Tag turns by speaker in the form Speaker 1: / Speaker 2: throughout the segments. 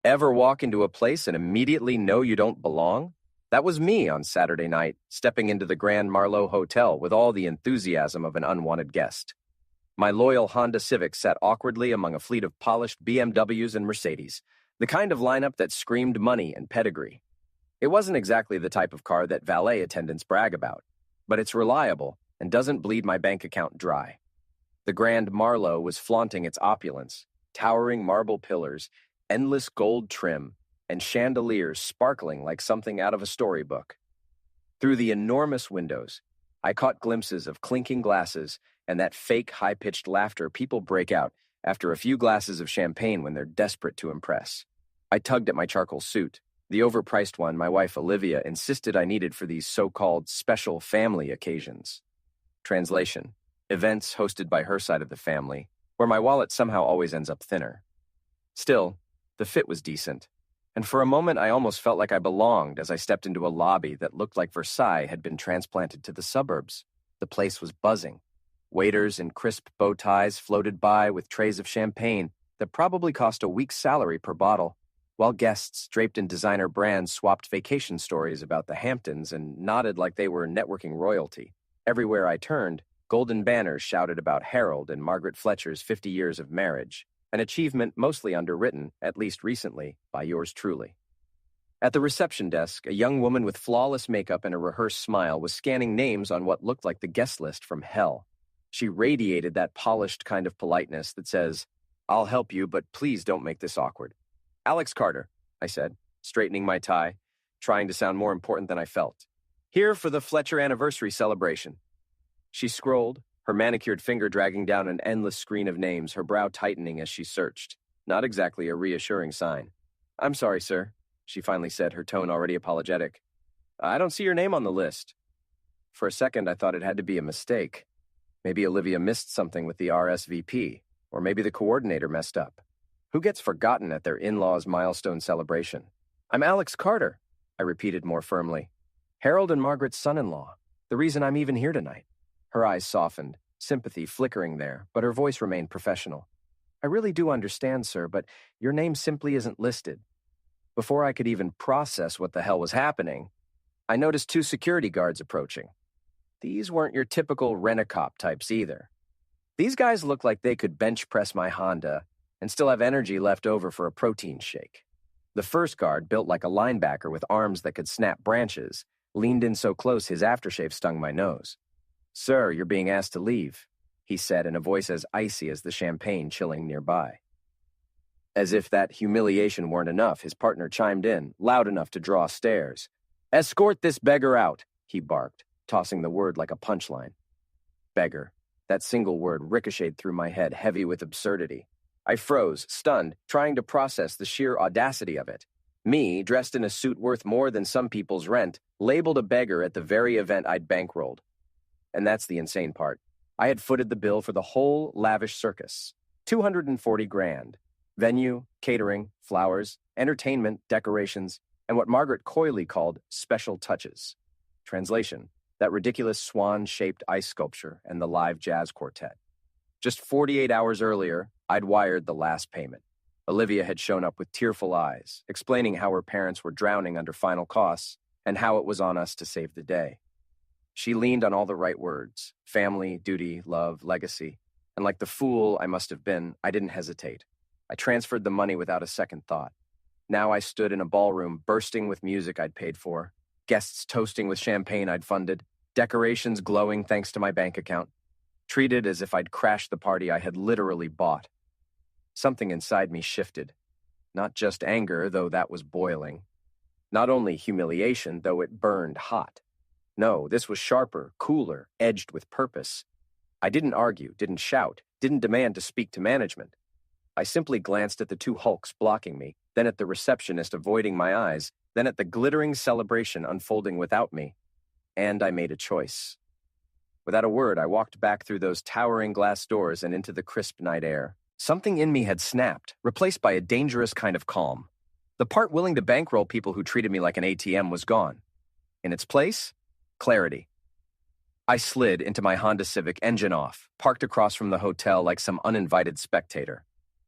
Speaker 1: Ever walk into a place and immediately know you don't belong? That was me on Saturday night, stepping into the Grand Marlowe Hotel with all the enthusiasm of an unwanted guest. My loyal Honda Civic sat awkwardly among a fleet of polished BMWs and Mercedes, the kind of lineup that screamed money and pedigree. It wasn't exactly the type of car that valet attendants brag about, but it's reliable and doesn't bleed my bank account dry. The Grand Marlowe was flaunting its opulence, towering marble pillars, endless gold trim, and chandeliers sparkling like something out of a storybook. Through the enormous windows, I caught glimpses of clinking glasses and that fake high-pitched laughter people break out after a few glasses of champagne when they're desperate to impress. I tugged at my charcoal suit, the overpriced one my wife Olivia insisted I needed for these so-called special family occasions. Translation: events hosted by her side of the family, where my wallet somehow always ends up thinner. Still, the fit was decent, and for a moment I almost felt like I belonged as I stepped into a lobby that looked like Versailles had been transplanted to the suburbs. The place was buzzing. Waiters in crisp bow ties floated by with trays of champagne that probably cost a week's salary per bottle, while guests draped in designer brands swapped vacation stories about the Hamptons and nodded like they were networking royalty. Everywhere I turned, golden banners shouted about Harold and Margaret Fletcher's 50 years of marriage, an achievement mostly underwritten, at least recently, by yours truly. At the reception desk, a young woman with flawless makeup and a rehearsed smile was scanning names on what looked like the guest list from hell. She radiated that polished kind of politeness that says, "I'll help you, but please don't make this awkward." "Alex Carter," I said, straightening my tie, trying to sound more important than I felt. "Here for the Fletcher anniversary celebration." She scrolled, her manicured finger dragging down an endless screen of names, her brow tightening as she searched. Not exactly a reassuring sign. "I'm sorry, sir," she finally said, her tone already apologetic. "I don't see your name on the list." For a second, I thought it had to be a mistake. Maybe Olivia missed something with the RSVP, or maybe the coordinator messed up. Who gets forgotten at their in-laws' milestone celebration? "I'm Alex Carter," I repeated more firmly. "Harold and Margaret's son-in-law. The reason I'm even here tonight." Her eyes softened, sympathy flickering there, but her voice remained professional. "I really do understand, sir, but your name simply isn't listed." Before I could even process what the hell was happening, I noticed two security guards approaching. These weren't your typical rent-a-cop types either. These guys looked like they could bench press my Honda and still have energy left over for a protein shake. The first guard, built like a linebacker with arms that could snap branches, leaned in so close his aftershave stung my nose. "Sir, you're being asked to leave," he said in a voice as icy as the champagne chilling nearby. As if that humiliation weren't enough, his partner chimed in, loud enough to draw stares. "Escort this beggar out," he barked, tossing the word like a punchline. Beggar. That single word ricocheted through my head, heavy with absurdity. I froze, stunned, trying to process the sheer audacity of it. Me, dressed in a suit worth more than some people's rent, labeled a beggar at the very event I'd bankrolled. And that's the insane part. I had footed the bill for the whole lavish circus. 240 grand. Venue, catering, flowers, entertainment, decorations, and what Margaret coyly called special touches. Translation: that ridiculous swan-shaped ice sculpture and the live jazz quartet. Just 48 hours earlier, I'd wired the last payment. Olivia had shown up with tearful eyes, explaining how her parents were drowning under final costs and how it was on us to save the day. She leaned on all the right words: family, duty, love, legacy. And like the fool I must have been, I didn't hesitate. I transferred the money without a second thought. Now I stood in a ballroom bursting with music I'd paid for, guests toasting with champagne I'd funded, decorations glowing thanks to my bank account, treated as if I'd crashed the party I had literally bought. Something inside me shifted. Not just anger, though that was boiling. Not only humiliation, though it burned hot. No, this was sharper, cooler, edged with purpose. I didn't argue, didn't shout, didn't demand to speak to management. I simply glanced at the two hulks blocking me, then at the receptionist avoiding my eyes, then at the glittering celebration unfolding without me. And I made a choice. Without a word, I walked back through those towering glass doors and into the crisp night air. Something in me had snapped, replaced by a dangerous kind of calm. The part willing to bankroll people who treated me like an ATM was gone. In its place, clarity. I slid into my Honda Civic, engine off, parked across from the hotel like some uninvited spectator.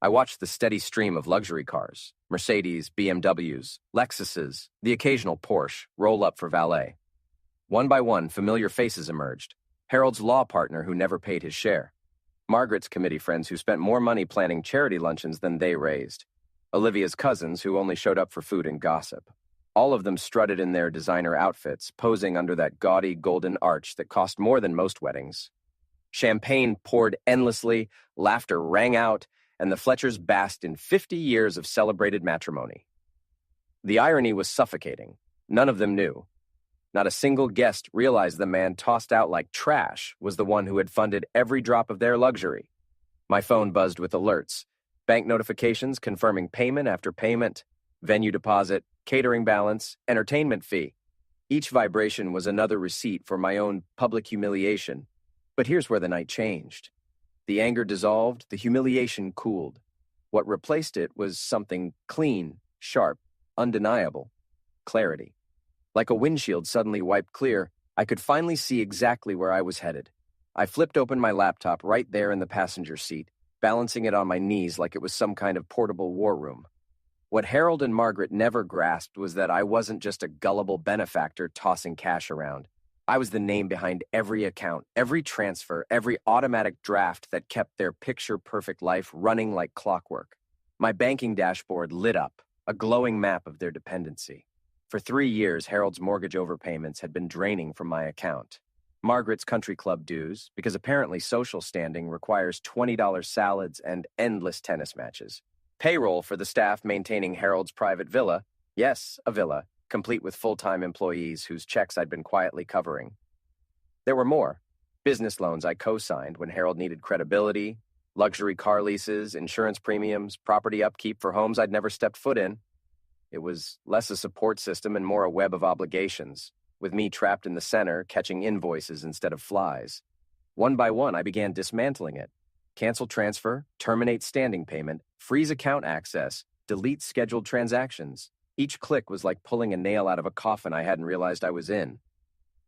Speaker 1: I watched the steady stream of luxury cars, Mercedes, BMWs, Lexuses, the occasional Porsche, roll up for valet. One by one, familiar faces emerged. Harold's law partner who never paid his share. Margaret's committee friends who spent more money planning charity luncheons than they raised. Olivia's cousins who only showed up for food and gossip. All of them strutted in their designer outfits, posing under that gaudy golden arch that cost more than most weddings. Champagne poured endlessly, laughter rang out, and the Fletchers basked in 50 years of celebrated matrimony. The irony was suffocating. None of them knew. Not a single guest realized the man tossed out like trash was the one who had funded every drop of their luxury. My phone buzzed with alerts, bank notifications confirming payment after payment, venue deposit, catering balance, entertainment fee. Each vibration was another receipt for my own public humiliation. But here's where the night changed. The anger dissolved, the humiliation cooled. What replaced it was something clean, sharp, undeniable. Clarity. Like a windshield suddenly wiped clear, I could finally see exactly where I was headed. I flipped open my laptop right there in the passenger seat, balancing it on my knees like it was some kind of portable war room. What Harold and Margaret never grasped was that I wasn't just a gullible benefactor tossing cash around. I was the name behind every account, every transfer, every automatic draft that kept their picture-perfect life running like clockwork. My banking dashboard lit up, a glowing map of their dependency. For 3 years, Harold's mortgage overpayments had been draining from my account. Margaret's country club dues, because apparently social standing requires $20 salads and endless tennis matches. Payroll for the staff maintaining Harold's private villa, yes, a villa, complete with full-time employees whose checks I'd been quietly covering. There were more. Business loans I co-signed when Harold needed credibility, luxury car leases, insurance premiums, property upkeep for homes I'd never stepped foot in. It was less a support system and more a web of obligations, with me trapped in the center, catching invoices instead of flies. One by one, I began dismantling it. Cancel transfer, terminate standing payment, freeze account access, delete scheduled transactions. Each click was like pulling a nail out of a coffin I hadn't realized I was in.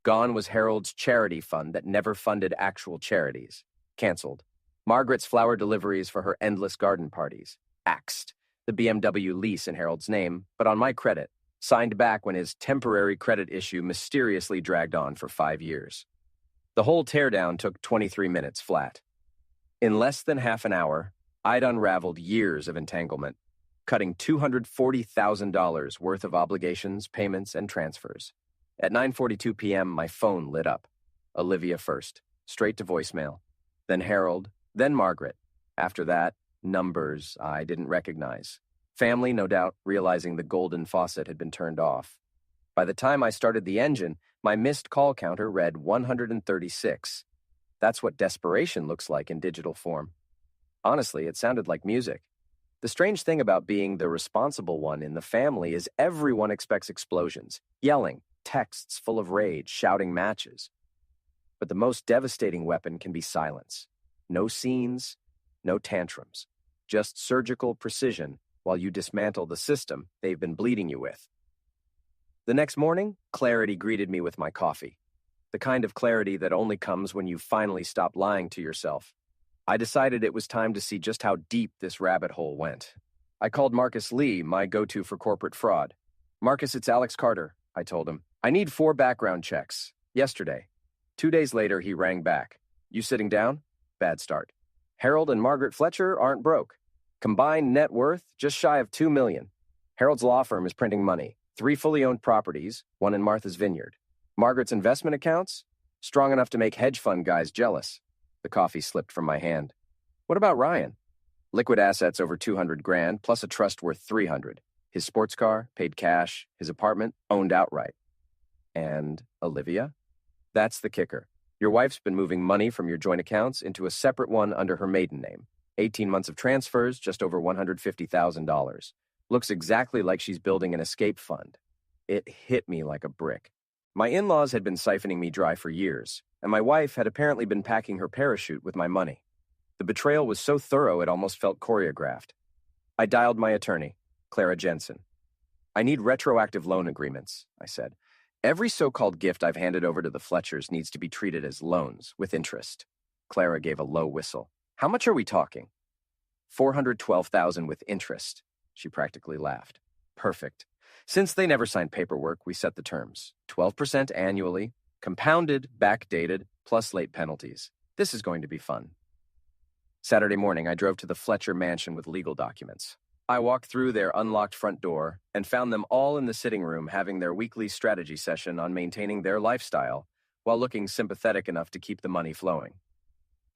Speaker 1: Gone was Harold's charity fund that never funded actual charities. Canceled. Margaret's flower deliveries for her endless garden parties. Axed. The BMW lease in Harold's name, but on my credit. Signed back when his temporary credit issue mysteriously dragged on for 5 years. The whole teardown took 23 minutes flat. In less than half an hour, I'd unraveled years of entanglement, cutting $240,000 worth of obligations, payments, and transfers. At 9:42 p.m., my phone lit up. Olivia first, straight to voicemail. Then Harold, then Margaret. After that, numbers I didn't recognize. Family, no doubt, realizing the golden faucet had been turned off. By the time I started the engine, my missed call counter read 136. That's what desperation looks like in digital form. Honestly, it sounded like music. The strange thing about being the responsible one in the family is everyone expects explosions, yelling, texts full of rage, shouting matches. But the most devastating weapon can be silence. No scenes, no tantrums. Just surgical precision while you dismantle the system they've been bleeding you with. The next morning, clarity greeted me with my coffee. The kind of clarity that only comes when you finally stop lying to yourself. I decided it was time to see just how deep this rabbit hole went. I called Marcus Lee, my go-to for corporate fraud. "Marcus, it's Alex Carter," I told him. "I need 4 background checks. Yesterday." 2 days later, he rang back. "You sitting down?" Bad start. "Harold and Margaret Fletcher aren't broke. Combined net worth just shy of $2 million. Harold's law firm is printing money. 3 fully owned properties, 1 in Martha's Vineyard. Margaret's investment accounts? Strong enough to make hedge fund guys jealous." The coffee slipped from my hand. "What about Ryan?" "Liquid assets over 200 grand, plus a trust worth 300. His sports car, paid cash. His apartment, owned outright." "And Olivia?" "That's the kicker. Your wife's been moving money from your joint accounts into a separate one under her maiden name. 18 months of transfers, just over $150,000. Looks exactly like she's building an escape fund." It hit me like a brick. My in-laws had been siphoning me dry for years, and my wife had apparently been packing her parachute with my money. The betrayal was so thorough it almost felt choreographed. I dialed my attorney, Clara Jensen. "I need retroactive loan agreements," I said. "Every so-called gift I've handed over to the Fletchers needs to be treated as loans, with interest." Clara gave a low whistle. "How much are we talking?" $412,000 with interest. She practically laughed. Perfect. Since they never signed paperwork, we set the terms. 12% annually, compounded, backdated, plus late penalties. This is going to be fun. Saturday morning, I drove to the Fletcher mansion with legal documents. I walked through their unlocked front door and found them all in the sitting room having their weekly strategy session on maintaining their lifestyle while looking sympathetic enough to keep the money flowing.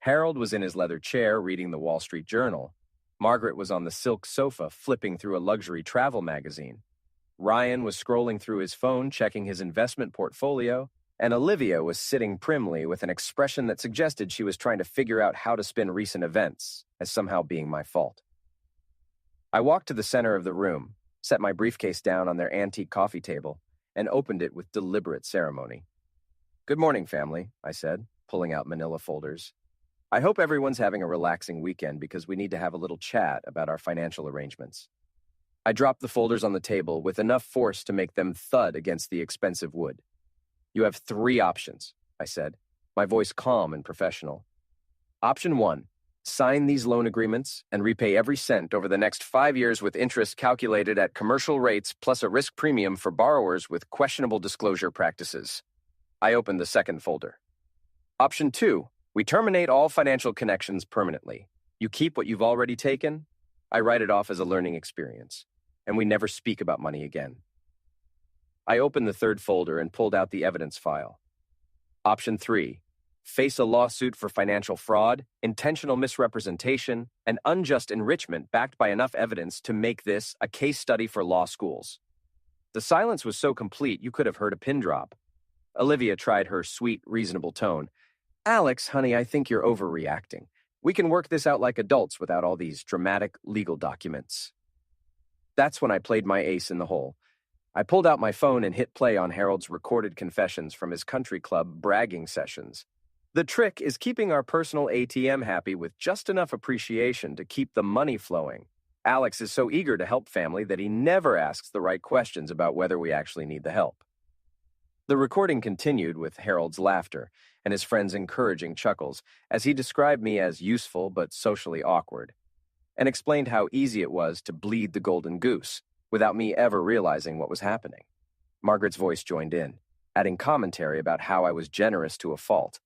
Speaker 1: Harold was in his leather chair reading the Wall Street Journal. Margaret was on the silk sofa flipping through a luxury travel magazine. Ryan was scrolling through his phone checking his investment portfolio, and Olivia was sitting primly with an expression that suggested she was trying to figure out how to spin recent events as somehow being my fault. I walked to the center of the room, set my briefcase down on their antique coffee table, and opened it with deliberate ceremony. "Good morning, family," I said, pulling out manila folders. "I hope everyone's having a relaxing weekend because we need to have a little chat about our financial arrangements." I dropped the folders on the table with enough force to make them thud against the expensive wood. "You have 3 options," I said, my voice calm and professional. "Option 1, sign these loan agreements and repay every cent over the next 5 years with interest calculated at commercial rates plus a risk premium for borrowers with questionable disclosure practices." I opened the second folder. "Option 2, we terminate all financial connections permanently. You keep what you've already taken. I write it off as a learning experience, and we never speak about money again." I opened the third folder and pulled out the evidence file. Option 3, face a lawsuit for financial fraud, intentional misrepresentation, and unjust enrichment backed by enough evidence to make this a case study for law schools. The silence was so complete you could have heard a pin drop. Olivia tried her sweet, reasonable tone. "Alex, honey, I think you're overreacting. We can work this out like adults without all these dramatic legal documents." That's when I played my ace in the hole. I pulled out my phone and hit play on Harold's recorded confessions from his country club bragging sessions. The trick is keeping our personal ATM happy with just enough appreciation to keep the money flowing. Alex is so eager to help family that he never asks the right questions about whether we actually need the help. The recording continued with Harold's laughter and his friend's encouraging chuckles as he described me as useful but socially awkward, and explained how easy it was to bleed the golden goose without me ever realizing what was happening. Margaret's voice joined in, adding commentary about how I was generous to a fault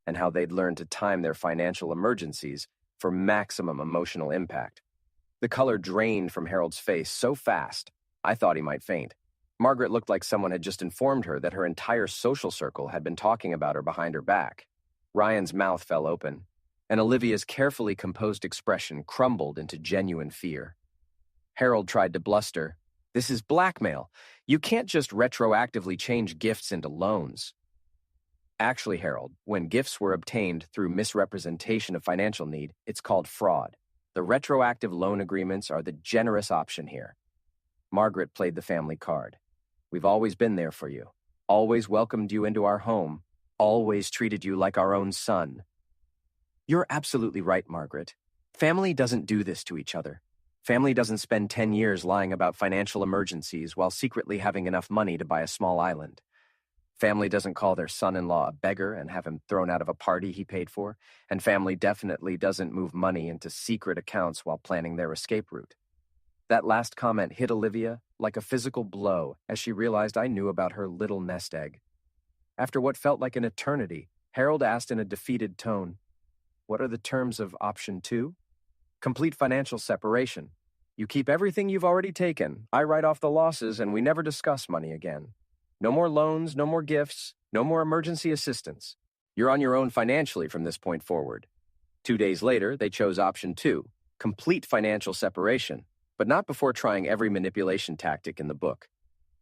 Speaker 1: and how they'd learned to time their financial emergencies for maximum emotional impact. The color drained from Harold's face so fast, I thought he might faint. Margaret looked like someone had just informed her that her entire social circle had been talking about her behind her back. Ryan's mouth fell open, and Olivia's carefully composed expression crumbled into genuine fear. Harold tried to bluster. "This is blackmail. You can't just retroactively change gifts into loans." Actually, Harold, when gifts were obtained through misrepresentation of financial need, it's called fraud. The retroactive loan agreements are the generous option here. Margaret played the family card. "We've always been there for you, always welcomed you into our home, always treated you like our own son." "You're absolutely right, Margaret. Family doesn't do this to each other. Family doesn't spend 10 years lying about financial emergencies while secretly having enough money to buy a small island. Family doesn't call their son-in-law a beggar and have him thrown out of a party he paid for, and family definitely doesn't move money into secret accounts while planning their escape route." That last comment hit Olivia like a physical blow as she realized I knew about her little nest egg. After what felt like an eternity, Harold asked in a defeated tone, "What are the terms of option 2? Complete financial separation. You keep everything you've already taken, I write off the losses, and we never discuss money again. No more loans, no more gifts, no more emergency assistance. You're on your own financially from this point forward." 2 days later, they chose option 2, complete financial separation, but not before trying every manipulation tactic in the book.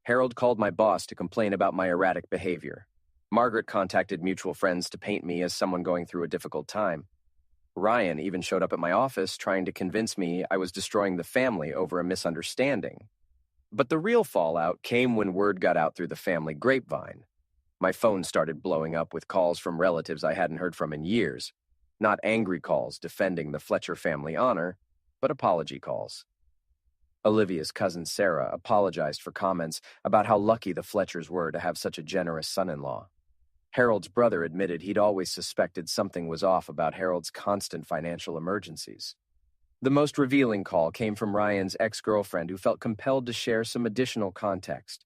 Speaker 1: Harold called my boss to complain about my erratic behavior. Margaret contacted mutual friends to paint me as someone going through a difficult time. Ryan even showed up at my office trying to convince me I was destroying the family over a misunderstanding. But the real fallout came when word got out through the family grapevine. My phone started blowing up with calls from relatives I hadn't heard from in years. Not angry calls defending the Fletcher family honor, but apology calls. Olivia's cousin Sarah apologized for comments about how lucky the Fletchers were to have such a generous son-in-law. Harold's brother admitted he'd always suspected something was off about Harold's constant financial emergencies. The most revealing call came from Ryan's ex-girlfriend who felt compelled to share some additional context.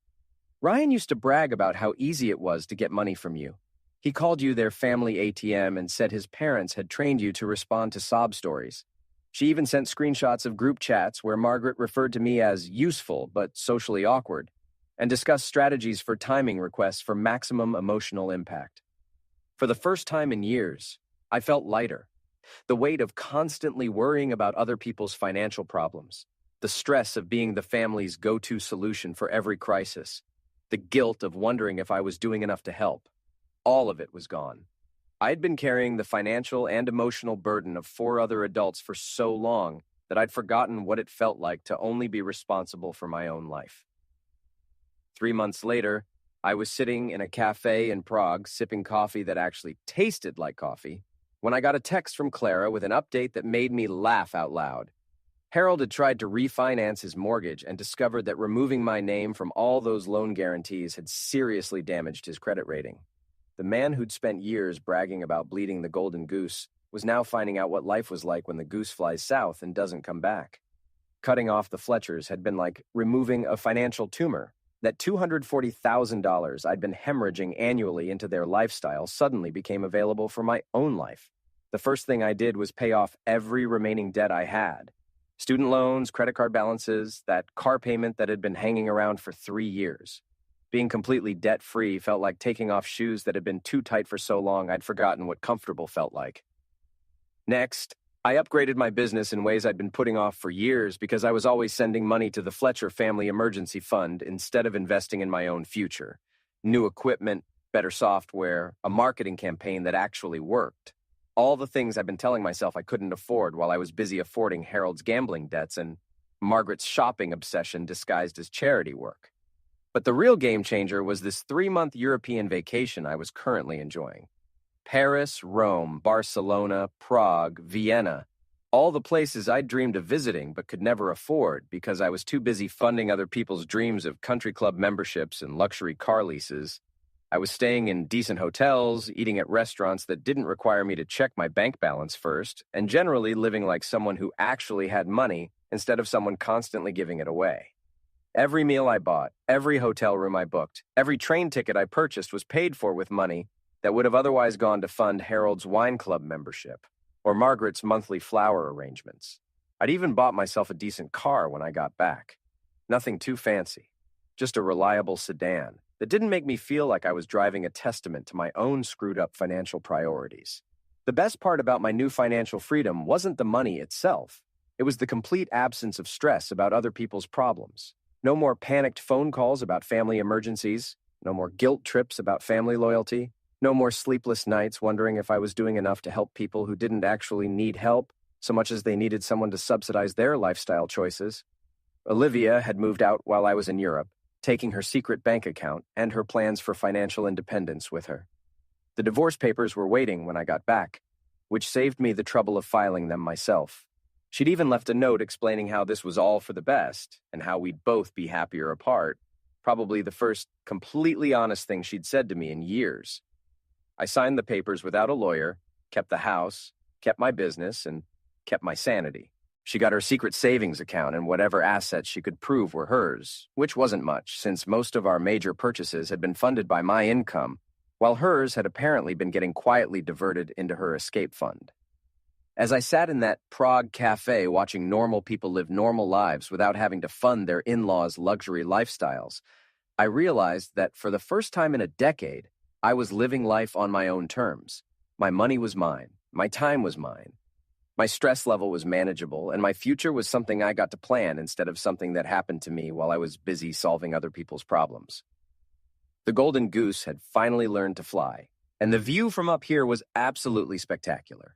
Speaker 1: Ryan used to brag about how easy it was to get money from you. He called you their family ATM and said his parents had trained you to respond to sob stories. She even sent screenshots of group chats where Margaret referred to me as useful but socially awkward and discussed strategies for timing requests for maximum emotional impact. For the first time in years, I felt lighter. The weight of constantly worrying about other people's financial problems, the stress of being the family's go-to solution for every crisis, the guilt of wondering if I was doing enough to help. All of it was gone. I'd been carrying the financial and emotional burden of 4 other adults for so long that I'd forgotten what it felt like to only be responsible for my own life. 3 months later, I was sitting in a cafe in Prague sipping coffee that actually tasted like coffee when I got a text from Clara with an update that made me laugh out loud. Harold had tried to refinance his mortgage and discovered that removing my name from all those loan guarantees had seriously damaged his credit rating. The man who'd spent years bragging about bleeding the golden goose was now finding out what life was like when the goose flies south and doesn't come back. Cutting off the Fletchers had been like removing a financial tumor. That $240,000 I'd been hemorrhaging annually into their lifestyle suddenly became available for my own life. The first thing I did was pay off every remaining debt I had. Student loans, credit card balances, that car payment that had been hanging around for 3 years. Being completely debt-free felt like taking off shoes that had been too tight for so long I'd forgotten what comfortable felt like. Next, I upgraded my business in ways I'd been putting off for years because I was always sending money to the Fletcher Family Emergency Fund instead of investing in my own future. New equipment, better software, a marketing campaign that actually worked. All the things I've been telling myself I couldn't afford while I was busy affording Harold's gambling debts and Margaret's shopping obsession disguised as charity work. But the real game changer was this 3-month European vacation I was currently enjoying. Paris, Rome, Barcelona, Prague, Vienna, all the places I'd dreamed of visiting but could never afford because I was too busy funding other people's dreams of country club memberships and luxury car leases. I was staying in decent hotels, eating at restaurants that didn't require me to check my bank balance first, and generally living like someone who actually had money instead of someone constantly giving it away. Every meal I bought, every hotel room I booked, every train ticket I purchased was paid for with money that would have otherwise gone to fund Harold's wine club membership or Margaret's monthly flower arrangements. I'd even bought myself a decent car when I got back. Nothing too fancy, just a reliable sedan that didn't make me feel like I was driving a testament to my own screwed-up financial priorities. The best part about my new financial freedom wasn't the money itself. It was the complete absence of stress about other people's problems. No more panicked phone calls about family emergencies, no more guilt trips about family loyalty, no more sleepless nights wondering if I was doing enough to help people who didn't actually need help so much as they needed someone to subsidize their lifestyle choices. Olivia had moved out while I was in Europe, taking her secret bank account and her plans for financial independence with her. The divorce papers were waiting when I got back, which saved me the trouble of filing them myself. She'd even left a note explaining how this was all for the best and how we'd both be happier apart, probably the first completely honest thing she'd said to me in years. I signed the papers without a lawyer, kept the house, kept my business, and kept my sanity. She got her secret savings account and whatever assets she could prove were hers, which wasn't much since most of our major purchases had been funded by my income, while hers had apparently been getting quietly diverted into her escape fund. As I sat in that Prague cafe watching normal people live normal lives without having to fund their in-laws' luxury lifestyles, I realized that for the first time in a decade, I was living life on my own terms. My money was mine. My time was mine. My stress level was manageable, and my future was something I got to plan instead of something that happened to me while I was busy solving other people's problems. The golden goose had finally learned to fly, and the view from up here was absolutely spectacular.